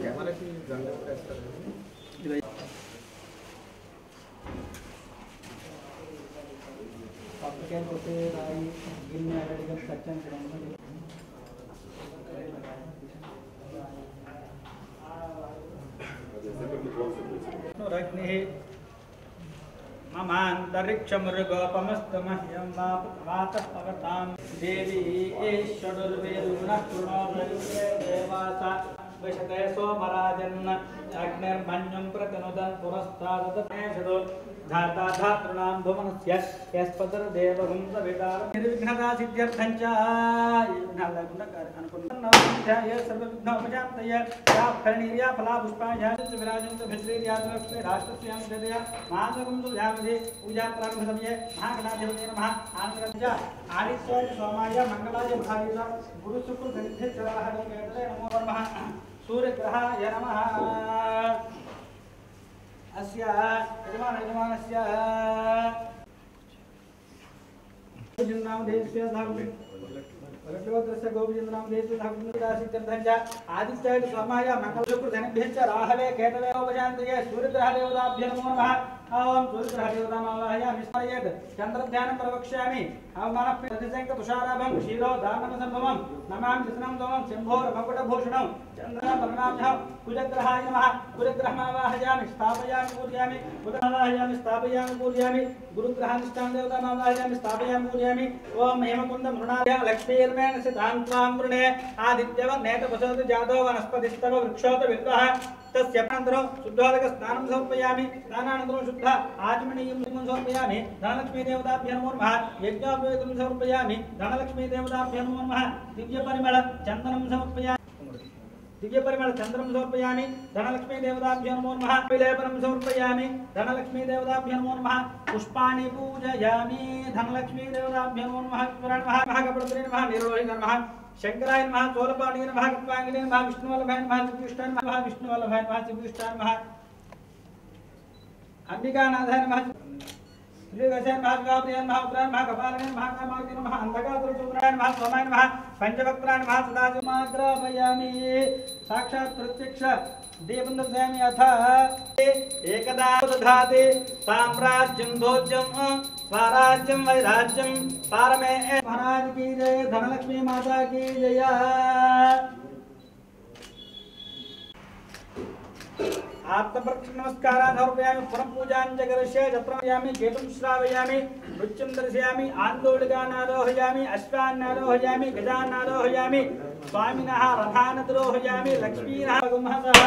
కెమెరాకి గంట వేస్తారు. పక్కకాయ కొట్టే రాయి గిన్నె అడిగిన కచ్చాను ममान्तरिक्षमृगोपमस्तमह्यं वातपवतां देवी षडुर्वेरुणः देवासा विशते सोमराजन् अग्निर्मन्युं प्रतिनुदन् पुरस्तादतमेषदो धाता धातॄणां भुवनस्य यस्पतिर्देवगुं सवितार निर्विघ्नता सिद्ध्यर्थं च अनुकुण्डकार्यनुकुण्डनवध्याय सर्वविघ्नोपशान्तय या फलनीर्या फला पुष्पायां च विराजं च भिश्रीर्यात्मलक्ष्मी राष्ट्रस्यां हृदया मानवं सुधामधे पूजा प्रारंभसमये महागणाधिपते नमः आनन्दं आदित्याय सोमाय मंगलाय बुधाय गुरुशुक्र शनिभ्य चराहरे नमो नमः सूर्यग्रहाय नमः अस्य यजमानस्य गोविंदनामधेयस्य भगवद्रस्य गोविंदनामधेयस्य धाकुण्डदासित्यर्थञ्च आदित्याय स्वामाय मंगलशुक्रशनिभ्यः च राहवे केतवे उपशान्तये सूर्यग्रहदेवताभ्यो नमो नमः ओम सूर्यग्रहदेवतामावाहयामि स्मरेत् चन्द्रध्यानं प्रवक्ष्यामि अवमानप्रतिशङ्कतुषाराभं क्षीरो दानमसम्भवं नमामि कृष्णं त्वं शम्भोरमकुटभूषणं चन्द्रनाथं कुजग्रहाय नमः कुजग्रहमावाहयामि स्थापयामि पूजयामि कुजग्रहमावाहयामि स्थापयामि पूजयामि गुरुग्रहाधिष्ठान देवतामावाहयामि स्थापयामि पूजयामि ओम हेमकुंड मृणाय लक्ष्मीर्मेण सिद्धान्त्वां वृणे आदित्यवर्णेतपसोत जातो वनस्पतिस्तव वृक्षोत विद्वः तस्य अनन्तरं शुद्धोदक स्नानं समर्पयामि स्नानानन्तरं शुद्ध आचमनीयं समर्पयामि धनलक्ष्मी देवताभ्यो नमो नमः यज्ञोपवेतं समर्पयामि धनलक्ष्मी देवताभ्यो नमो नमः दिव्यपरिमळ चन्दनं समर्पयामि दिव्यपरिमळ चन्द्रं समर्पयामि धनलक्ष्मी देवताभ्यो नमो नमः विलेपनं समर्पयामि धनलक्ष्मी देवताभ्यो नमो नमः पुष्पाणि पूजयामि धनलक्ष्मी देवताभ्यो नमो नमः नमः महागणपतये नमः निर्लोहि नमः शंकराय नमः चोलपाणि नमः कृपांगिने नमः विष्णुवल्लभाय नमः श्रीकृष्णाय नमः विष्णुवल्लभाय नमः श्रीकृष्णाय नमः अंबिकानाथाय नमः श्रीगणेशाय नमः गाप्रियाय नमः उग्राय नमः कपालाय नमः कामार्तिने नमः अंधकारदुर्गुणाय नमः सोमाय नमः पंचवक्त्राय नमः सदाशिवमाग्रापयामि साक्षात् प्रत्यक्ष देवन्दर्शयामि अथ एकदा दधाति साम्राज्यं भोज्यं स्वराज्यं वैराज्यं पारमे महाराज की जय धनलक्ष्मी माता की जय आत्मप्रक्षण नमस्कारान् समर्पयामि पुनः पूजां च करिष्ये जत्रयामि केतुं श्रावयामि नृत्यं दर्शयामि आन्दोलिकान् आरोहयामि अश्वान् आरोहयामि गजान् आरोहयामि स्वामिनः रथान् आरोहयामि लक्ष्मीनः गुंहसः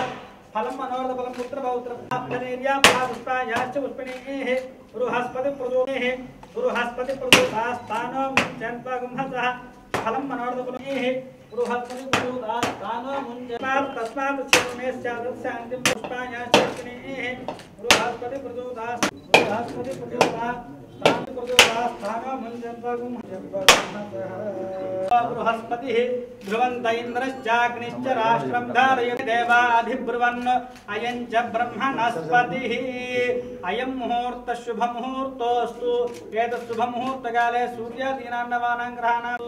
फलं मनोरथफलं पुत्रपौत्रफलेर्या फलापुष्पायाश्च पुष्पिणेः बृहस्पतिप्रदोषास्तानो मुञ्चन्त्वा गुंहसः फलं मनोरथफलेः बृहस्पतिप्रदोषास्तानो मुञ्चन्त्वा तस्मात् तस्यामेश्चादस्यान्तिं पुष्पायाश्च पुष्पिणेः बृहस्पतिः ध्रुवन्त इन्द्रश्चाग्निश्च राष्ट्रं धारयति देवाधिब्रुवन् अयं च ब्रह्मणस्पतिः अयं मुहूर्तः शुभमुहूर्तोऽस्तु एतत् शुभमुहूर्तकाले सूर्यादीनां नवानां ग्रहाणाम्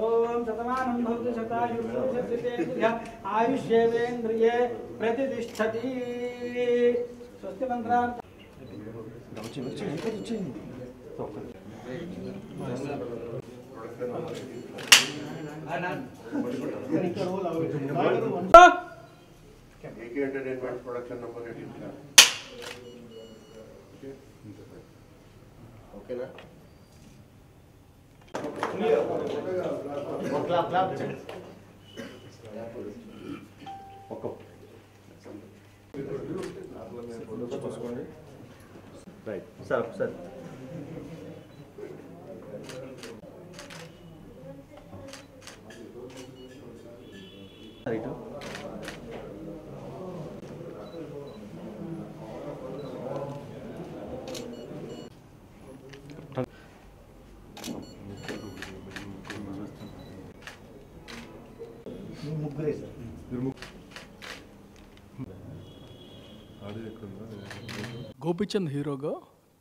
ओम शतमानं भवति शतायुः आयुष्येवेन्द्रिये प्रतिष्ठति स्वस्ति मंत्रार्थ AK Entertainment production number 18. Okay na? Clap. Right, sir. Right. Gopichand హీరోగా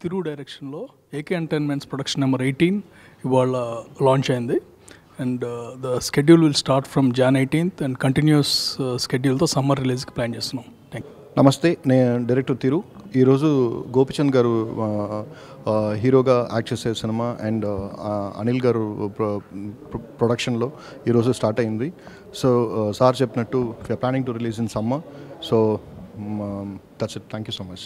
తిరు డైరెక్షన్లో ఏకే ఎంటర్టైన్మెంట్స్ ప్రొడక్షన్ నెంబర్ 18 ఇవాళ లాంచ్ అయింది. And the schedule will start from Jan 18th and continues స్కెడ్యూల్తో సమ్మర్ రిలీజ్కి ప్లాన్ చేస్తున్నాం. Thank you. నమస్తే, నేను డైరెక్టర్ తిరు. ఈరోజు గోపిచంద్ గారు హీరోగా యాక్ట్ చేసే సినిమా అండ్ అనిల్ గారు ప్రొడక్షన్లో ఈరోజు స్టార్ట్ అయింది. సో సార్ చెప్పినట్టు we are planning to release in summer. So that's it. Thank you so much.